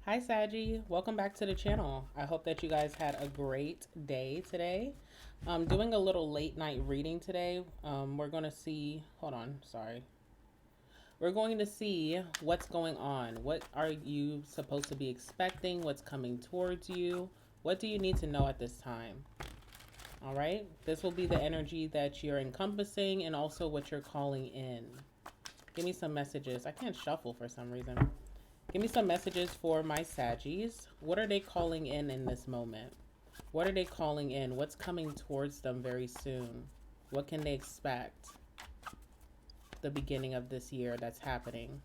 Hi Saggy, welcome back to the channel. I hope that you guys had a great day today. I'm doing a little late night reading today. We're going to see, hold on, sorry. We're going to see what's going on. What are you supposed to be expecting? What's coming towards you? What do you need to know at this time? All right, this will be the energy that you're encompassing and also what you're calling in. Give me some messages. I can't shuffle for some reason. Give me some messages for my Saggies. What are they calling in this moment? What are they calling in? What's coming towards them very soon? What can they expect the beginning of this year that's happening?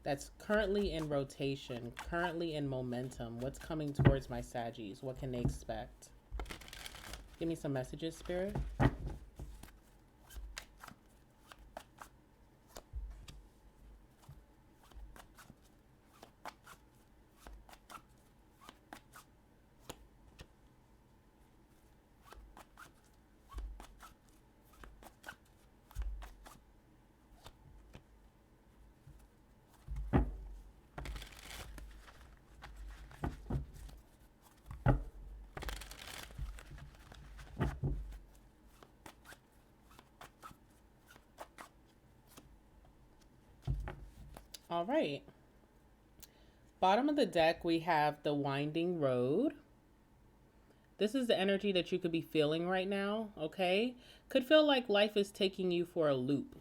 That's currently in rotation, currently in momentum. What's coming towards my Saggies? What can they expect? Give me some messages, Spirit. All right. Bottom of the deck, we have the winding road. This is the energy that you could be feeling right now, okay? Could feel like life is taking you for a loop.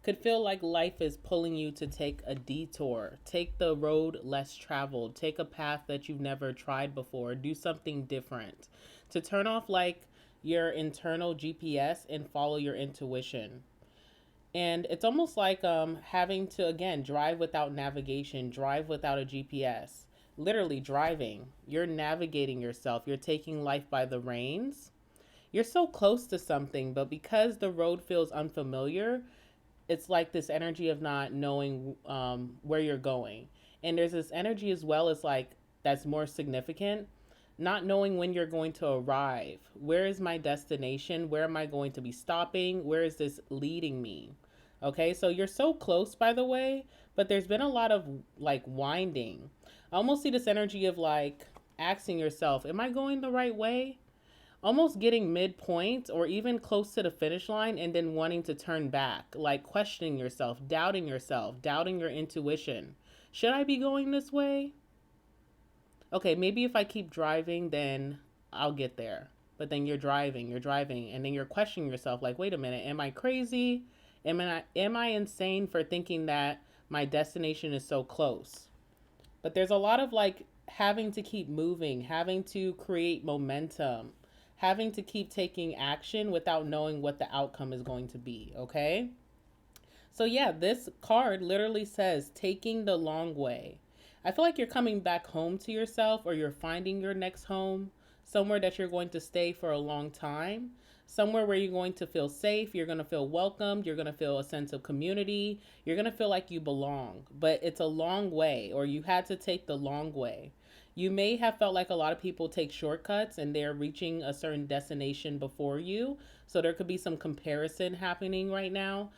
Could feel like life is pulling you to take a detour, take the road less traveled, take a path that you've never tried before, do something different. To turn off like your internal GPS and follow your intuition. And it's almost like having to, again, drive without navigation, drive without a GPS. Literally driving. You're navigating yourself. You're taking life by the reins. You're so close to something, but because the road feels unfamiliar, it's like this energy of not knowing where you're going. And there's this energy as well as like that's more significant, not knowing when you're going to arrive. Where is my destination? Where am I going to be stopping? Where is this leading me? Okay, so you're so close, by the way, but there's been a lot of like winding. I almost see this energy of like asking yourself, am I going the right way? Almost getting midpoint or even close to the finish line and then wanting to turn back, like questioning yourself, doubting your intuition. Should I be going this way? Okay, maybe if I keep driving, then I'll get there. But then you're driving, and then you're questioning yourself, like, wait a minute, am I crazy? Am I insane for thinking that my destination is so close? But there's a lot of like having to keep moving, having to create momentum, having to keep taking action without knowing what the outcome is going to be, okay? So, yeah, this card literally says taking the long way. I feel like you're coming back home to yourself or you're finding your next home, somewhere that you're going to stay for a long time, somewhere where you're going to feel safe, you're going to feel welcomed, you're going to feel a sense of community, you're going to feel like you belong. But it's a long way, or you had to take the long way. You may have felt like a lot of people take shortcuts and they're reaching a certain destination before you. So there could be some comparison happening right now.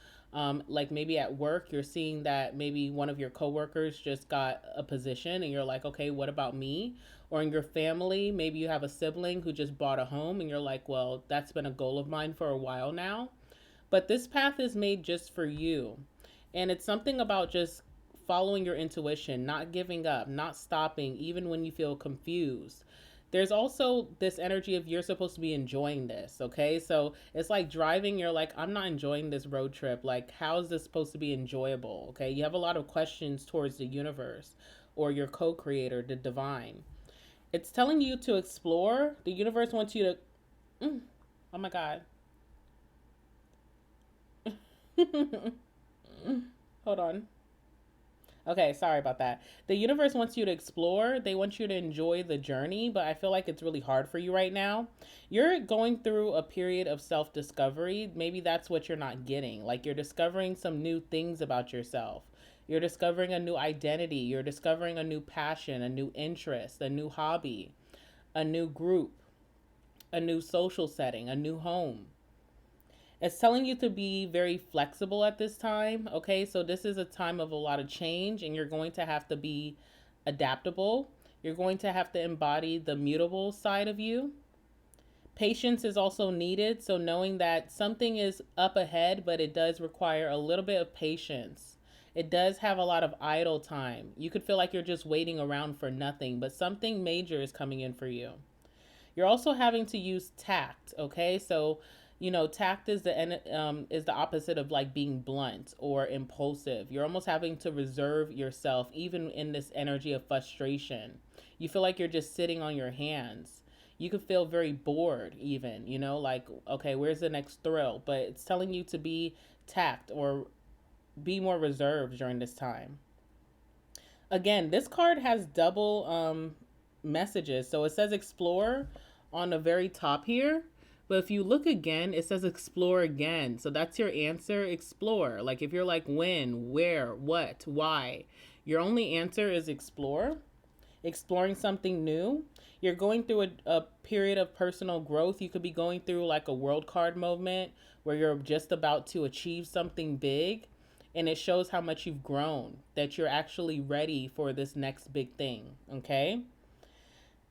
Like maybe at work, you're seeing that maybe one of your coworkers just got a position and you're like, okay, what about me? Or in your family, maybe you have a sibling who just bought a home and you're like, well, that's been a goal of mine for a while now. But this path is made just for you. And it's something about just following your intuition, not giving up, not stopping, even when you feel confused. There's also this energy of you're supposed to be enjoying this, okay? So it's like driving, you're like, I'm not enjoying this road trip. Like, how is this supposed to be enjoyable, okay? You have a lot of questions towards the universe or your co creator, the divine. It's telling you to explore. The universe wants you to, oh my God. Hold on. Okay, sorry about that. The universe wants you to explore. They want you to enjoy the journey, but I feel like it's really hard for you right now. You're going through a period of self discovery. Maybe that's what you're not getting. Like you're discovering some new things about yourself. You're discovering a new identity. You're discovering a new passion, a new interest, a new hobby, a new group, a new social setting, a new home. It's telling you to be very flexible at this time. Okay, so this is a time of a lot of change, and you're going to have to be adaptable. You're going to have to embody the mutable side of you. Patience is also needed. So, knowing that something is up ahead, but it does require a little bit of patience. It does have a lot of idle time. You could feel like you're just waiting around for nothing, but something major is coming in for you. You're also having to use tact, okay? So, tact is the opposite of like being blunt or impulsive. You're almost having to reserve yourself, even in this energy of frustration. You feel like you're just sitting on your hands. You could feel very bored, even, like, okay, where's the next thrill? But it's telling you to be tact or be more reserved during this time. Again, this card has double messages. So it says explore on the very top here. But if you look again, it says explore again. So that's your answer, explore. Like if you're like when, where, what, why, your only answer is explore. Exploring something new. You're going through a period of personal growth. You could be going through like a world card moment where you're just about to achieve something big. And it shows how much you've grown, that you're actually ready for this next big thing. Okay.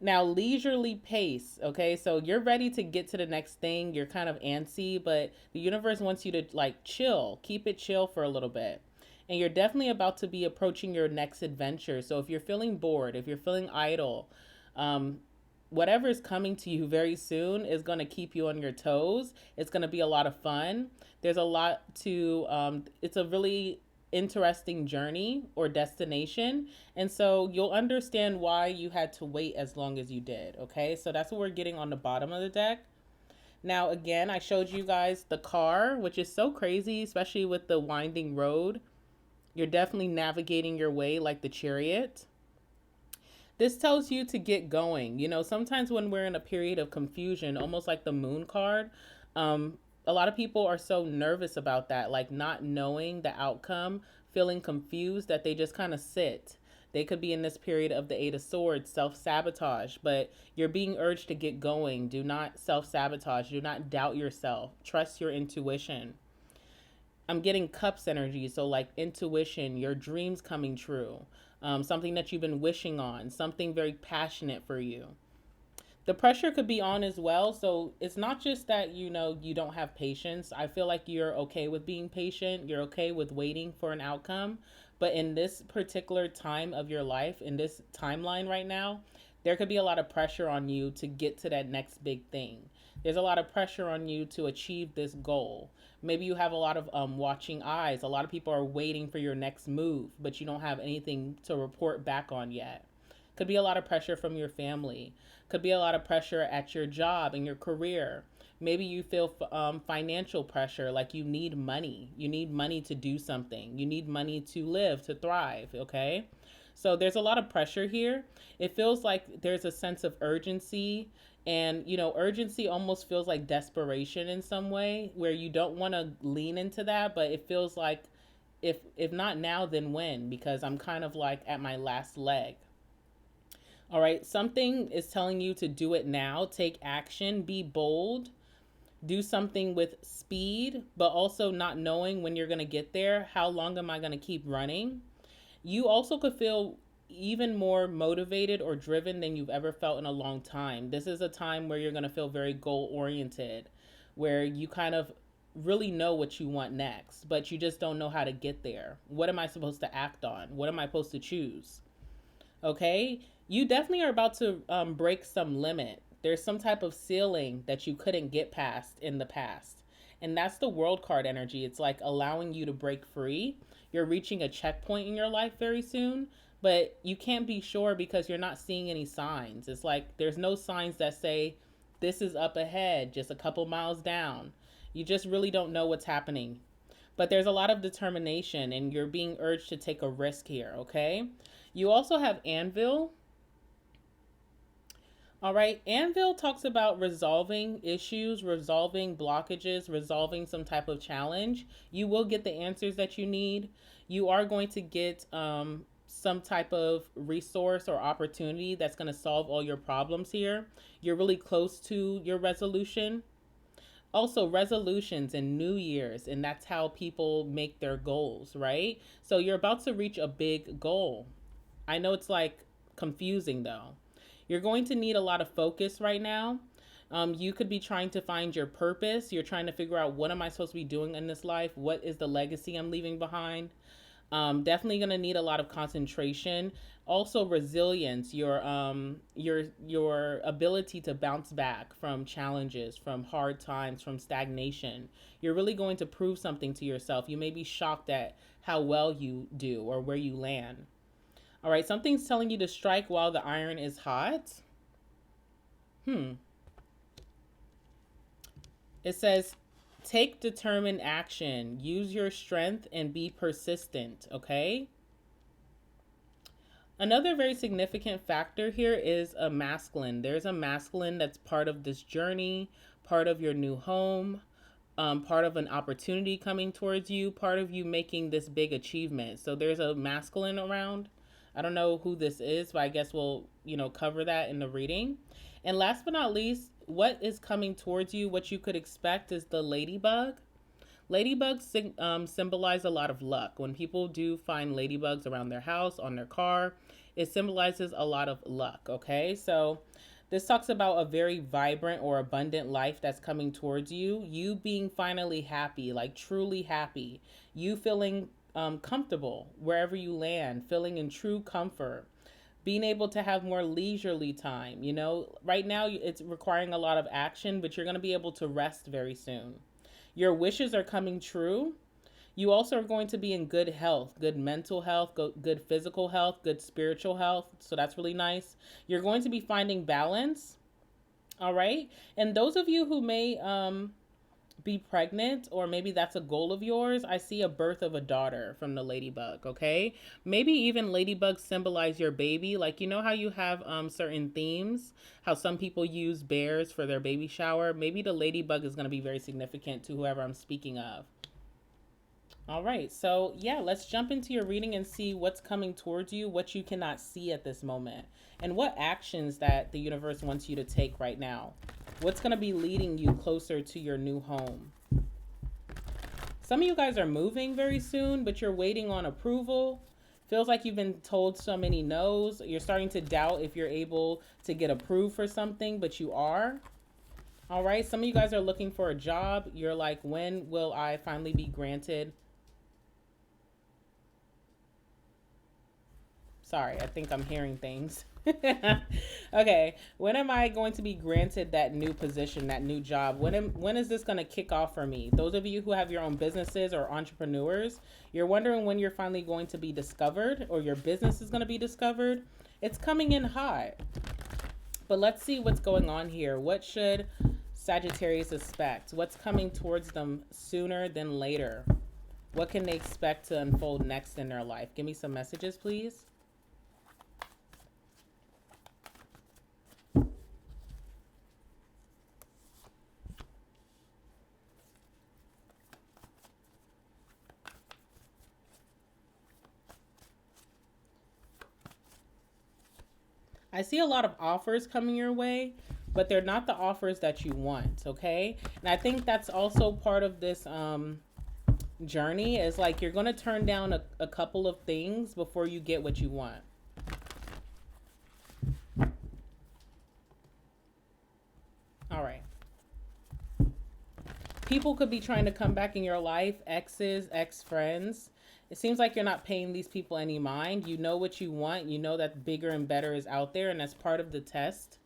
Now, leisurely pace. Okay. So you're ready to get to the next thing. You're kind of antsy, but the universe wants you to like chill, keep it chill for a little bit. And you're definitely about to be approaching your next adventure. So if you're feeling bored, if you're feeling idle, um, whatever is coming to you very soon is going to keep you on your toes. It's going to be a lot of fun. There's a lot to, it's a really interesting journey or destination. And so you'll understand why you had to wait as long as you did. Okay. So that's what we're getting on the bottom of the deck. Now, again, I showed you guys the car, which is so crazy, especially with the winding road. You're definitely navigating your way like the chariot. This tells you to get going. Sometimes when we're in a period of confusion, almost like the moon card, a lot of people are so nervous about that, like not knowing the outcome, feeling confused that they just kind of sit. They could be in this period of the Eight of Swords, self sabotage, but you're being urged to get going. Do not self sabotage. Do not doubt yourself. Trust your intuition. I'm getting cups energy. So, like intuition, your dreams coming true, something that you've been wishing on, something very passionate for you. The pressure could be on as well. So, it's not just that, you don't have patience. I feel like you're okay with being patient, you're okay with waiting for an outcome. But in this particular time of your life, in this timeline right now, there could be a lot of pressure on you to get to that next big thing. There's a lot of pressure on you to achieve this goal. Maybe you have a lot of watching eyes. A lot of people are waiting for your next move, but you don't have anything to report back on yet. Could be a lot of pressure from your family. Could be a lot of pressure at your job and your career. Maybe you feel financial pressure, like you need money. You need money to do something. You need money to live, to thrive, okay? So there's a lot of pressure here. It feels like there's a sense of urgency, and urgency almost feels like desperation in some way, where you don't want to lean into that, but it feels like if not now, then when? Because I'm kind of like at my last leg. All right, something is telling you to do it now. Take action, be bold, do something with speed, but also not knowing when you're going to get there. How long am I going to keep running? You also could feel even more motivated or driven than you've ever felt in a long time. This is a time where you're going to feel very goal oriented, where you kind of really know what you want next, but you just don't know how to get there. What am I supposed to act on? What am I supposed to choose? Okay, you definitely are about to break some limit. There's some type of ceiling that you couldn't get past in the past. And that's the world card energy. It's like allowing you to break free. You're reaching a checkpoint in your life very soon, but you can't be sure because you're not seeing any signs. It's like there's no signs that say this is up ahead, just a couple miles down. You just really don't know what's happening. But there's a lot of determination and you're being urged to take a risk here, okay? You also have Anvil. All right, Anvil talks about resolving issues, resolving blockages, resolving some type of challenge. You will get the answers that you need. You are going to get some type of resource or opportunity that's going to solve all your problems here. You're really close to your resolution. Also, resolutions and New Year's, and that's how people make their goals, right? So you're about to reach a big goal. I know it's like confusing though. You're going to need a lot of focus right now. You could be trying to find your purpose. You're trying to figure out, what am I supposed to be doing in this life? What is the legacy I'm leaving behind? Definitely going to need a lot of concentration. Also, resilience. Your ability to bounce back from challenges, from hard times, from stagnation. You're really going to prove something to yourself. You may be shocked at how well you do or where you land. All right, something's telling you to strike while the iron is hot. It says, take determined action, use your strength, and be persistent, okay? Another very significant factor here is a masculine. There's a masculine that's part of this journey, part of your new home, part of an opportunity coming towards you, part of you making this big achievement. So there's a masculine around. I don't know who this is, but I guess we'll, cover that in the reading. And last but not least, what is coming towards you, what you could expect, is the ladybug. Ladybugs symbolize a lot of luck. When people do find ladybugs around their house, on their car, it symbolizes a lot of luck, okay? So this talks about a very vibrant or abundant life that's coming towards you. You being finally happy, like truly happy. You feeling comfortable wherever you land, feeling in true comfort. Being able to have more leisurely time. Right now it's requiring a lot of action, but you're going to be able to rest very soon. Your wishes are coming true. You also are going to be in good health, good mental health, good physical health, good spiritual health. So that's really nice. You're going to be finding balance. All right. And those of you who may be pregnant, or maybe that's a goal of yours, I see a birth of a daughter from the ladybug, okay? Maybe even ladybugs symbolize your baby. Like, how you have certain themes, how some people use bears for their baby shower. Maybe the ladybug is going to be very significant to whoever I'm speaking of. All right, so yeah, let's jump into your reading and see what's coming towards you, what you cannot see at this moment, and what actions that the universe wants you to take right now. What's going to be leading you closer to your new home? Some of you guys are moving very soon, but you're waiting on approval. Feels like you've been told so many no's. You're starting to doubt if you're able to get approved for something, but you are. All right, some of you guys are looking for a job. You're like, when will I finally be granted? Sorry, I think I'm hearing things. Okay, when am I going to be granted that new position, that new job? When is this going to kick off for me? Those of you who have your own businesses or entrepreneurs, you're wondering when you're finally going to be discovered, or your business is going to be discovered. It's coming in hot. But let's see what's going on here. What should Sagittarius expect? What's coming towards them sooner than later? What can they expect to unfold next in their life? Give me some messages, please. I see a lot of offers coming your way, but they're not the offers that you want, okay? And I think that's also part of this journey, is like you're going to turn down a couple of things before you get what you want. All right. People could be trying to come back in your life, exes, ex-friends. It seems like you're not paying these people any mind. You know what you want. You know that bigger and better is out there, and that's part of the test.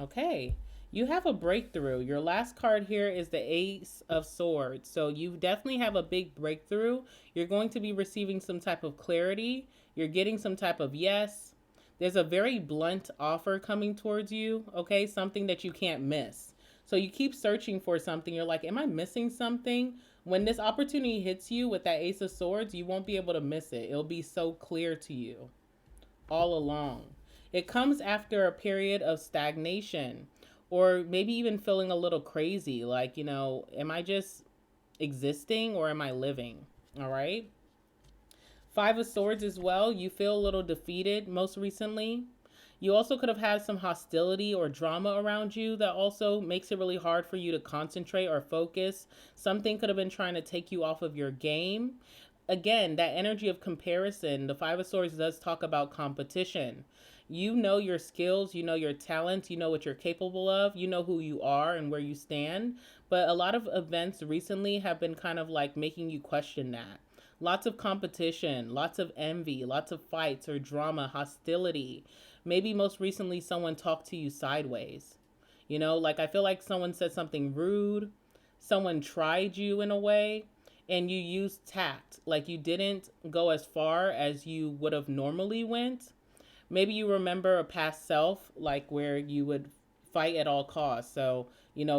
Okay. You have a breakthrough. Your last card here is the Ace of Swords. So you definitely have a big breakthrough. You're going to be receiving some type of clarity. You're getting some type of yes. There's a very blunt offer coming towards you, okay? Something that you can't miss. So you keep searching for something. You're like, am I missing something? When this opportunity hits you with that Ace of Swords, you won't be able to miss it. It'll be so clear to you all along. It comes after a period of stagnation, or maybe even feeling a little crazy. Like, am I just existing or am I living? All right. Five of Swords as well. You feel a little defeated most recently. You also could have had some hostility or drama around you that also makes it really hard for you to concentrate or focus. Something could have been trying to take you off of your game. Again, that energy of comparison, the Five of Swords does talk about competition. You know your skills, you know your talents, you know what you're capable of, you know who you are and where you stand. But a lot of events recently have been kind of like making you question that. Lots of competition, lots of envy, lots of fights or drama, hostility. Maybe most recently, someone talked to you sideways. Like I feel like someone said something rude, someone tried you in a way, and you used tact. Like you didn't go as far as you would have normally went. Maybe you remember a past self, like where you would fight at all costs. So,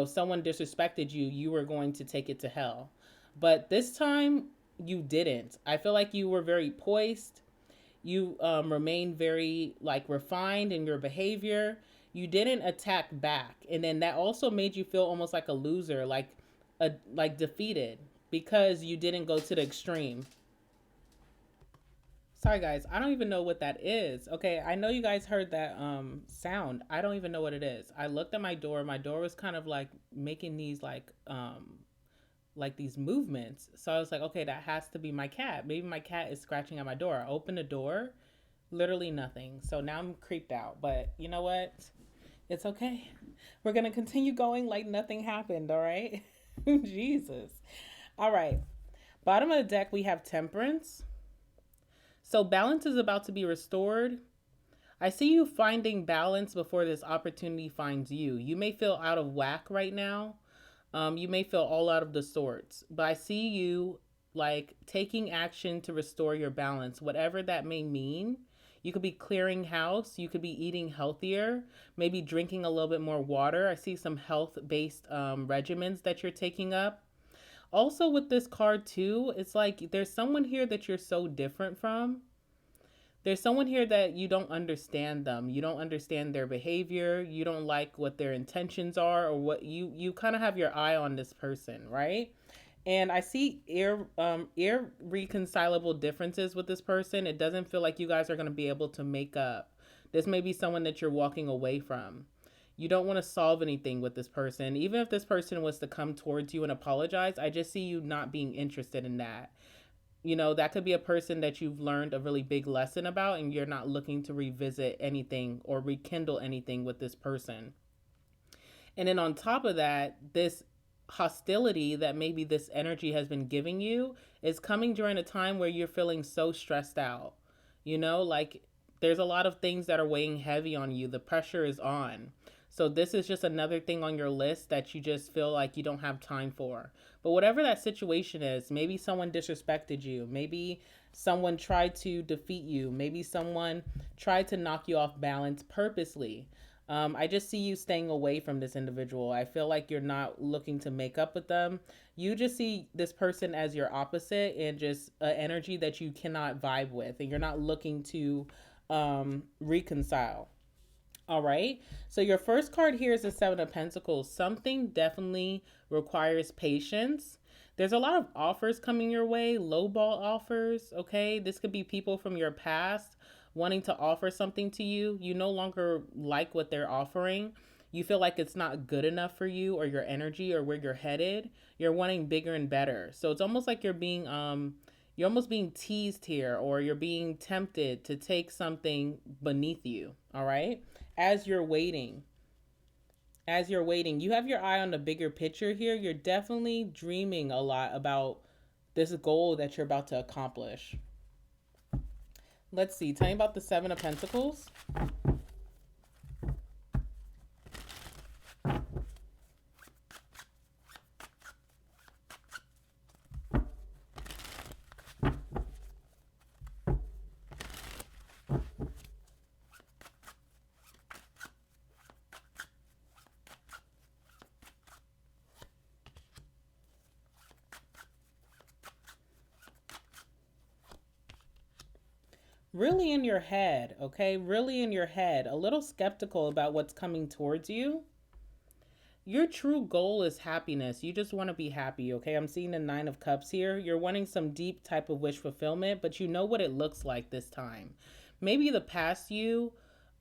someone disrespected you, you were going to take it to hell. But this time, you didn't. I feel like you were very poised. You remained very like refined in your behavior. You didn't attack back, and then that also made you feel almost like a loser, like defeated, because you didn't go to the extreme. Sorry guys, I don't even know what that is. Okay, I know you guys heard that sound. I don't even know what it is. I looked at my door. My door was kind of like making these like these movements. So I was like, okay, that has to be my cat. Maybe my cat is scratching at my door. I opened the door, literally nothing. So now I'm creeped out. But you know what? It's okay. We're going to continue going like nothing happened, all right? Jesus. All right. Bottom of the deck, we have Temperance. So balance is about to be restored. I see you finding balance before this opportunity finds you. You may feel out of whack right now. You may feel all out of the sorts, but I see you like taking action to restore your balance, whatever that may mean. You could be clearing house. You could be eating healthier, maybe drinking a little bit more water. I see some health based regimens that you're taking up. Also, with this card, too, it's like there's someone here that you're so different from. There's someone here that you don't understand them. You don't understand their behavior. You don't like what their intentions are, or what you kind of have your eye on this person, right? And I see irreconcilable differences with this person. It doesn't feel like you guys are going to be able to make up. This may be someone that you're walking away from. You don't want to solve anything with this person. Even if this person was to come towards you and apologize, I just see you not being interested in that. That could be a person that you've learned a really big lesson about, and you're not looking to revisit anything or rekindle anything with this person. And then on top of that, this hostility that maybe this energy has been giving you is coming during a time where you're feeling so stressed out. Like there's a lot of things that are weighing heavy on you. The pressure is on. So this is just another thing on your list that you just feel like you don't have time for. But whatever that situation is, maybe someone disrespected you. Maybe someone tried to defeat you. Maybe someone tried to knock you off balance purposely. I just see you staying away from this individual. I feel like you're not looking to make up with them. You just see this person as your opposite and just an energy that you cannot vibe with, and you're not looking to reconcile. All right. So your first card here is the Seven of Pentacles. Something definitely requires patience. There's a lot of offers coming your way, lowball offers. Okay. This could be people from your past wanting to offer something to you. You no longer like what they're offering. You feel like it's not good enough for you or your energy or where you're headed. You're wanting bigger and better. So it's almost like you're almost being teased here, or you're being tempted to take something beneath you. All right. As you're waiting, you have your eye on the bigger picture here. You're definitely dreaming a lot about this goal that you're about to accomplish. Let's see. Tell me about the Seven of Pentacles. Really in your head, okay? Really in your head. A little skeptical about what's coming towards you. Your true goal is happiness. You just want to be happy, okay? I'm seeing the Nine of Cups here. You're wanting some deep type of wish fulfillment, but you know what it looks like this time. Maybe the past you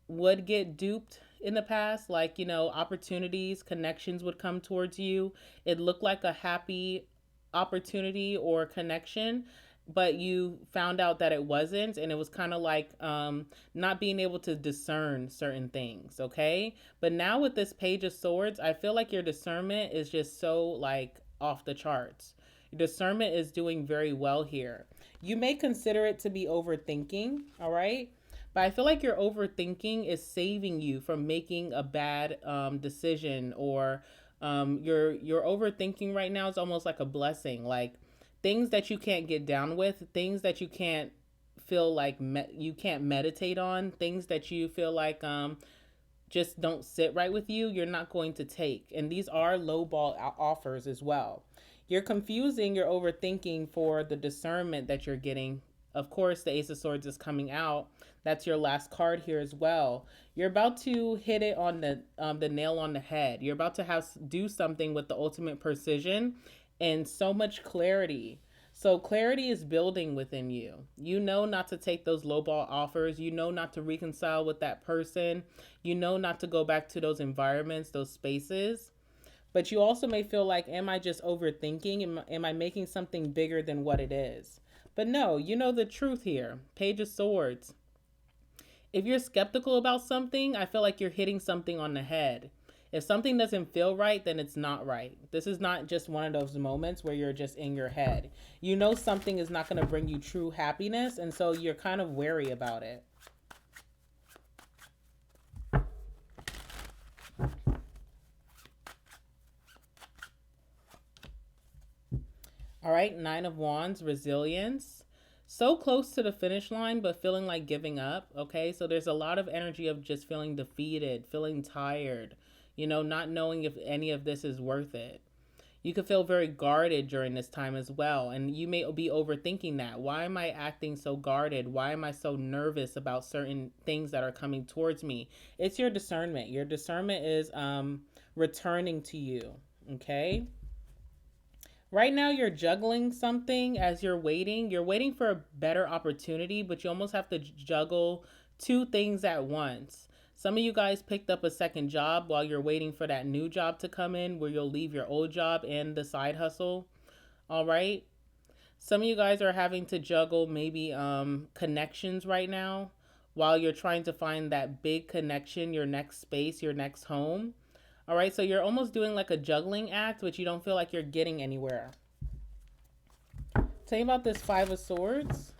would get duped in the past, like, opportunities, connections would come towards you. It looked like a happy opportunity or connection, but you found out that it wasn't, and it was kind of like not being able to discern certain things, okay? But now with this Page of Swords, I feel like your discernment is just so like off the charts. Your discernment is doing very well here. You may consider it to be overthinking, all right? But I feel like your overthinking is saving you from making a bad decision, or your overthinking right now is almost like a blessing. Like things that you can't get down with, things that you can't feel like you can't meditate on, things that you feel like just don't sit right with you, you're not going to take. And these are low ball offers as well. You're confusing your overthinking for the discernment that you're getting. Of course, the Ace of Swords is coming out. That's your last card here as well. You're about to hit it on the nail on the head. You're about to do something with the ultimate precision and so much clarity. So clarity is building within you. You know not to take those lowball offers. You know not to reconcile with that person. You know not to go back to those environments, those spaces. But you also may feel like, am I just overthinking? Am I making something bigger than what it is? But no, you know the truth here. Page of Swords. If you're skeptical about something, I feel like you're hitting something on the head. If something doesn't feel right, then it's not right. This is not just one of those moments where you're just in your head. You know something is not going to bring you true happiness, and so you're kind of wary about it. All right, Nine of Wands, resilience. So close to the finish line, but feeling like giving up. Okay, so there's a lot of energy of just feeling defeated, feeling tired, not knowing if any of this is worth it. You could feel very guarded during this time as well, and you may be overthinking that. Why am I acting so guarded? Why am I so nervous about certain things that are coming towards me? It's your discernment. Your discernment is returning to you, okay? Right now, you're juggling something as you're waiting. You're waiting for a better opportunity, but you almost have to juggle two things at once. Some of you guys picked up a second job while you're waiting for that new job to come in, where you'll leave your old job and the side hustle. All right. Some of you guys are having to juggle maybe connections right now while you're trying to find that big connection, your next space, your next home. All right, so you're almost doing like a juggling act, but you don't feel like you're getting anywhere. Tell me about this Five of Swords.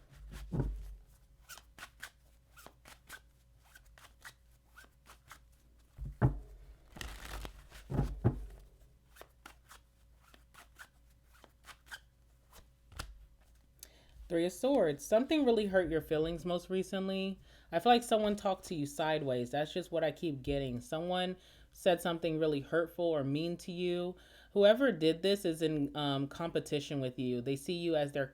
Three of Swords. Something really hurt your feelings most recently. I feel like someone talked to you sideways. That's just what I keep getting. Someone said something really hurtful or mean to you. Whoever did this is in competition with you. They see you as their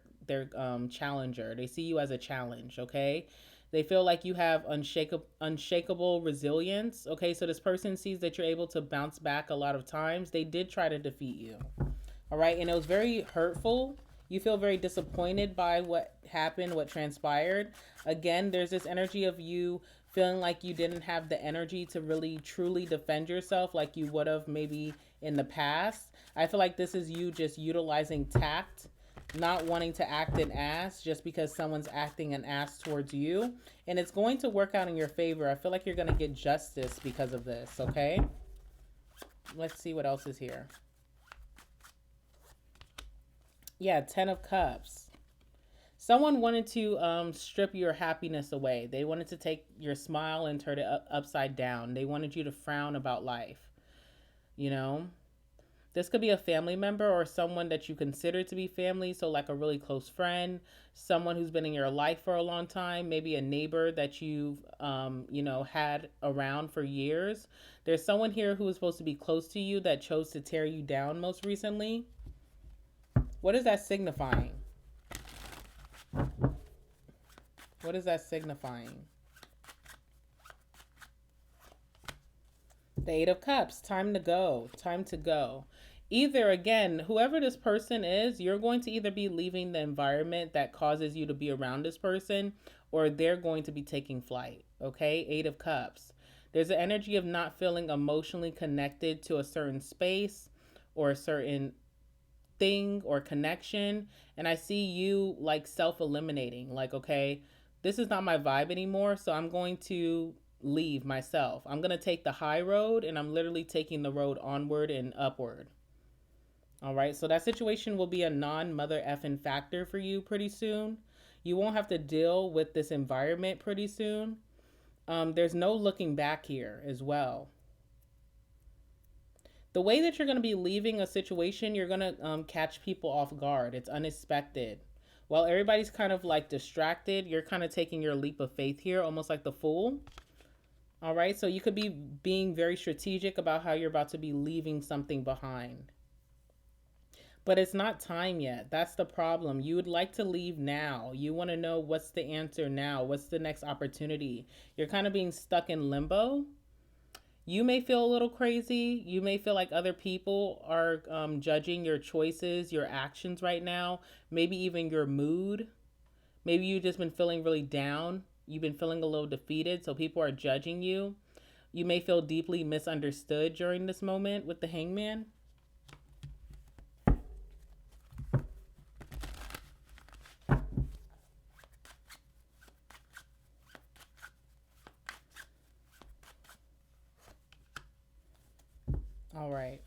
challenger. They see you as a challenge, okay? They feel like you have unshakable resilience, okay? So this person sees that you're able to bounce back a lot of times. They did try to defeat you, all right? And it was very hurtful. You feel very disappointed by what happened, what transpired. Again, there's this energy of you feeling like you didn't have the energy to really truly defend yourself like you would have maybe in the past. I feel like this is you just utilizing tact, not wanting to act an ass just because someone's acting an ass towards you. And it's going to work out in your favor. I feel like you're going to get justice because of this, okay? Let's see what else is here. Yeah, Ten of Cups. Someone wanted to strip your happiness away. They wanted to take your smile and turn it upside down. They wanted you to frown about life. This could be a family member or someone that you consider to be family. So like a really close friend, someone who's been in your life for a long time, maybe a neighbor that you've, had around for years. There's someone here who is supposed to be close to you that chose to tear you down most recently. What is that signifying? What is that signifying? The Eight of Cups. Time to go. Time to go. Either, again, whoever this person is, you're going to either be leaving the environment that causes you to be around this person, or they're going to be taking flight. Okay, Eight of Cups. There's an energy of not feeling emotionally connected to a certain space or a certain thing or connection. And I see you like self eliminating, like, okay, this is not my vibe anymore, so I'm going to leave myself. I'm going to take the high road, and I'm literally taking the road onward and upward. All right, so that situation will be a non mother effing factor for you pretty soon. You won't have to deal with this environment pretty soon. There's no looking back here as well. The way that you're going to be leaving a situation, you're going to catch people off guard. It's unexpected. While everybody's kind of like distracted, you're kind of taking your leap of faith here, almost like the fool. All right, so you could be being very strategic about how you're about to be leaving something behind. But it's not time yet. That's the problem. You would like to leave now. You want to know what's the answer now. What's the next opportunity? You're kind of being stuck in limbo. You may feel a little crazy. You may feel like other people are judging your choices, your actions right now, maybe even your mood. Maybe you've just been feeling really down. You've been feeling a little defeated, so people are judging you. You may feel deeply misunderstood during this moment with the Hangman. All right.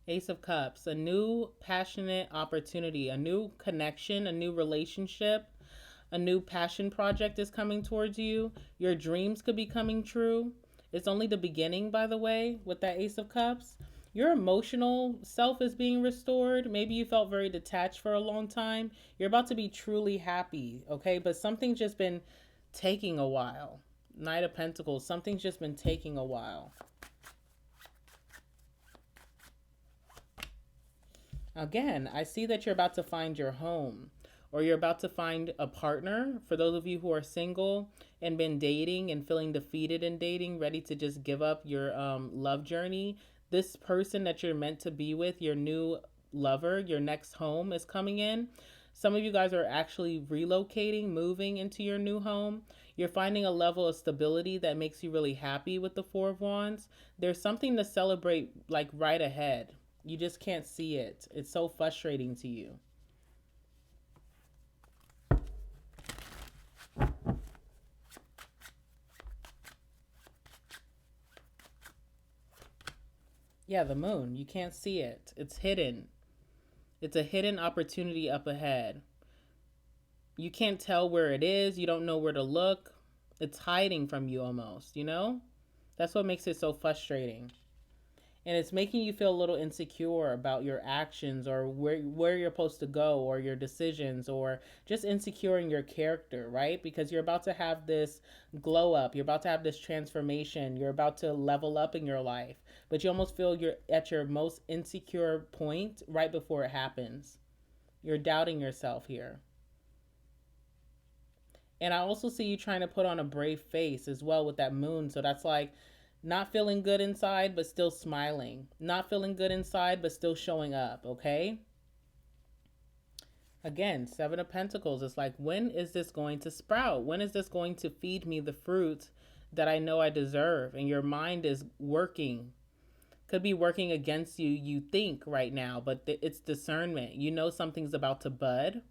Ace of Cups, a new passionate opportunity, a new connection, a new relationship, a new passion project is coming towards you. Your dreams could be coming true. It's only the beginning, by the way, with that Ace of Cups. Your emotional self is being restored. Maybe you felt very detached for a long time. You're about to be truly happy, okay? But something's just been taking a while. Knight of Pentacles, something's just been taking a while. Again, I see that you're about to find your home, or you're about to find a partner. For those of you who are single and been dating and feeling defeated in dating, ready to just give up your love journey, this person that you're meant to be with, your new lover, your next home is coming in. Some of you guys are actually relocating, moving into your new home. You're finding a level of stability that makes you really happy with the Four of Wands. There's something to celebrate like right ahead. You just can't see it. It's so frustrating to you. Yeah, the moon. You can't see it. It's hidden. It's a hidden opportunity up ahead. You can't tell where it is. You don't know where to look. It's hiding from you almost, you know? That's what makes it so frustrating. And it's making you feel a little insecure about your actions or where you're supposed to go or your decisions, or just insecure in your character, right? Because you're about to have this glow up, you're about to have this transformation, you're about to level up in your life, but you almost feel you're at your most insecure point right before it happens. You're doubting yourself here. And I also see you trying to put on a brave face as well with that moon. So that's like not feeling good inside, but still smiling. Not feeling good inside, but still showing up, okay? Again, Seven of Pentacles. It's like, when is this going to sprout? When is this going to feed me the fruit that I know I deserve? And your mind is working. Could be working against you, you think right now, but it's discernment. You know something's about to bud.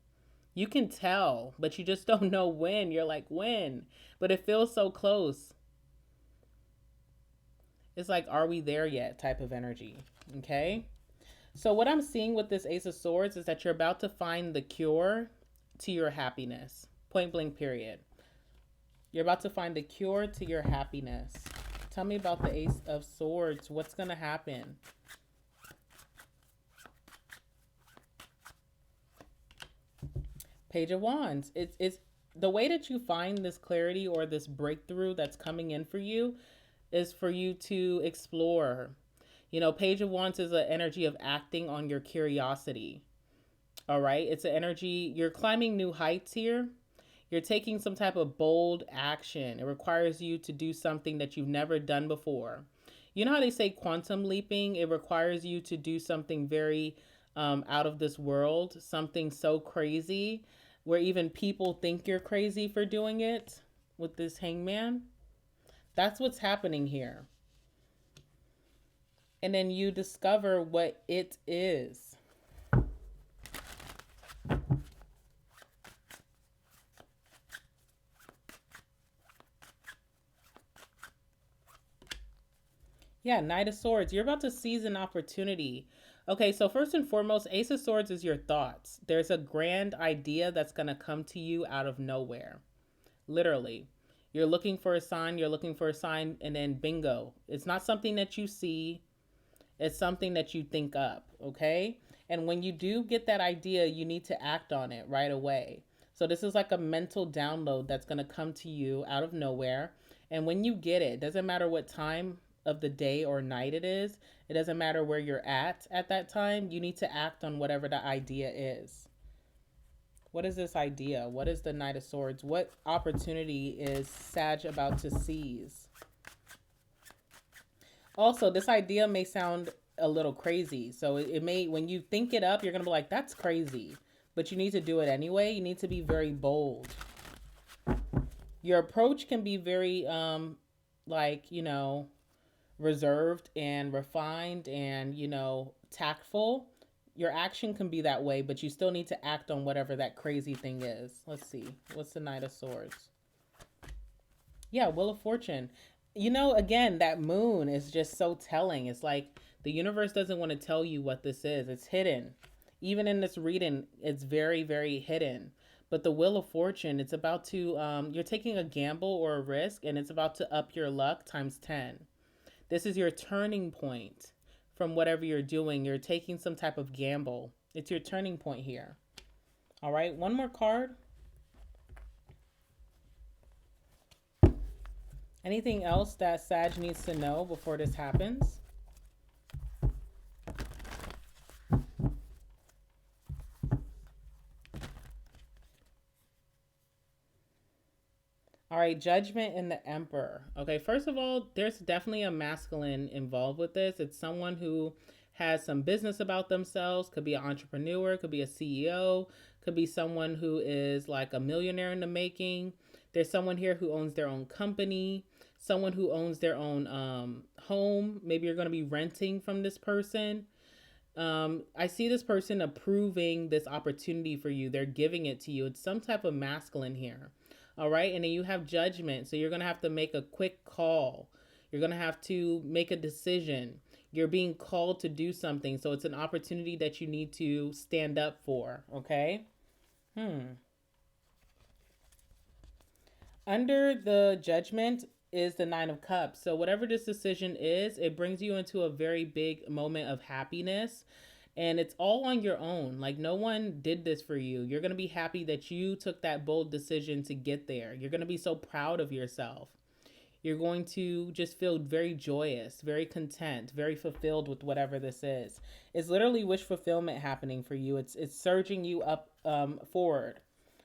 You can tell, but you just don't know when. You're like, when? But it feels so close. It's like, are we there yet type of energy, okay? So what I'm seeing with this Ace of Swords is that you're about to find the cure to your happiness. Point blank, period. You're about to find the cure to your happiness. Tell me about the Ace of Swords. What's going to happen? Page of Wands. It's the way that you find this clarity or this breakthrough that's coming in for you is for you to explore. You know, Page of Wands is an energy of acting on your curiosity. All right. It's an energy, you're climbing new heights here. You're taking some type of bold action. It requires you to do something that you've never done before. You know how they say quantum leaping? It requires you to do something very out of this world, something so crazy where even people think you're crazy for doing it. with this hangman. That's what's happening here. And then you discover what it is. Yeah, Knight of Swords. You're about to seize an opportunity. Okay, so first and foremost, Ace of Swords is your thoughts. There's a grand idea that's going to come to you out of nowhere. Literally. You're looking for a sign, and then bingo. It's not something that you see, it's something that you think up, okay? And when you do get that idea, you need to act on it right away. So this is like a mental download that's going to come to you out of nowhere. And when you get it, doesn't matter what time of the day or night it is, it doesn't matter where you're at that time, you need to act on whatever the idea is. What is this idea? What is the Knight of Swords? What opportunity is Sag about to seize? Also, this idea may sound a little crazy. So it may, when you think it up, you're going to be like, that's crazy. But you need to do it anyway. You need to be very bold. Your approach can be very, like, reserved and refined and, tactful. Your action can be that way, but you still need to act on whatever that crazy thing is. Let's see. What's the Knight of Swords? Yeah, Wheel of Fortune. Again, that moon is just so telling. It's like the universe doesn't want to tell you what this is. It's hidden. Even in this reading, it's very, very hidden. But the Wheel of Fortune, it's about to, you're taking a gamble or a risk, and it's about to up your luck times 10. This is your turning point from whatever you're doing. You're taking some type of gamble. It's your turning point here. All right, one more card. Anything else that Sag needs to know before this happens? All right, Judgment and the Emperor. Okay, first of all, there's definitely a masculine involved with this. It's someone who has some business about themselves, could be an entrepreneur, could be a CEO, could be someone who is like a millionaire in the making. There's someone here who owns their own company, someone who owns their own home. Maybe you're going to be renting from this person. I see this person approving this opportunity for you. They're giving it to you. It's some type of masculine here. All right. And then you have Judgment. So you're going to have to make a quick call. You're going to have to make a decision. You're being called to do something. So it's an opportunity that you need to stand up for. Okay. Under the Judgment is the Nine of Cups. So whatever this decision is, it brings you into a very big moment of happiness. And it's all on your own. Like, no one did this for you. You're going to be happy that you took that bold decision to get there. You're going to be so proud of yourself. You're going to just feel very joyous, very content, very fulfilled with whatever this is. It's literally wish fulfillment happening for you. It's surging you up forward.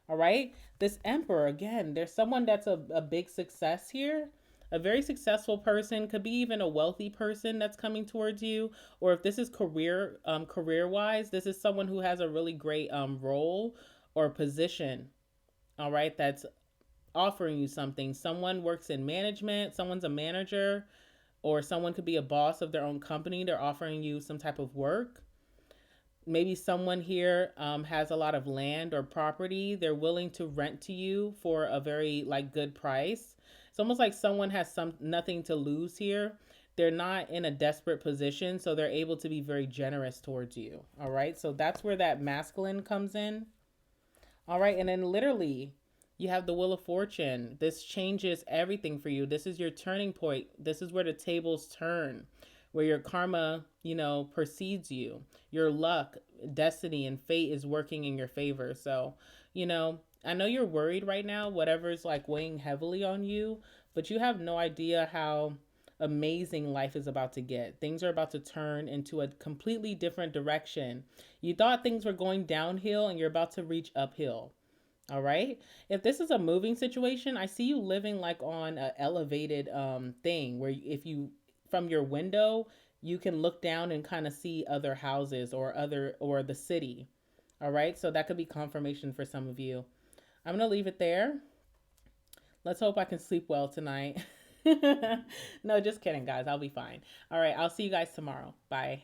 All right. This Emperor, again, there's someone that's a big success here. A very successful person, could be even a wealthy person that's coming towards you. Or if this is career wise, this is someone who has a really great role or position. All right. That's offering you something. Someone works in management, someone's a manager, or someone could be a boss of their own company. They're offering you some type of work. Maybe someone here has a lot of land or property. They're willing to rent to you for a very good price. It's almost like someone has nothing to lose here. They're not in a desperate position, so they're able to be very generous towards you. All right, so that's where that masculine comes in. All right, and then literally you have the Wheel of Fortune. This changes everything for you. This is your turning point. This is where the tables turn, where your karma, precedes you. Your luck, destiny, and fate is working in your favor. So, I know you're worried right now, whatever's weighing heavily on you, but you have no idea how amazing life is about to get. Things are about to turn into a completely different direction. You thought things were going downhill and you're about to reach uphill. All right. If this is a moving situation, I see you living on an elevated thing where if you from your window, you can look down and kind of see other houses or the city. All right. So that could be confirmation for some of you. I'm going to leave it there. Let's hope I can sleep well tonight. No, just kidding, guys. I'll be fine. All right. I'll see you guys tomorrow. Bye.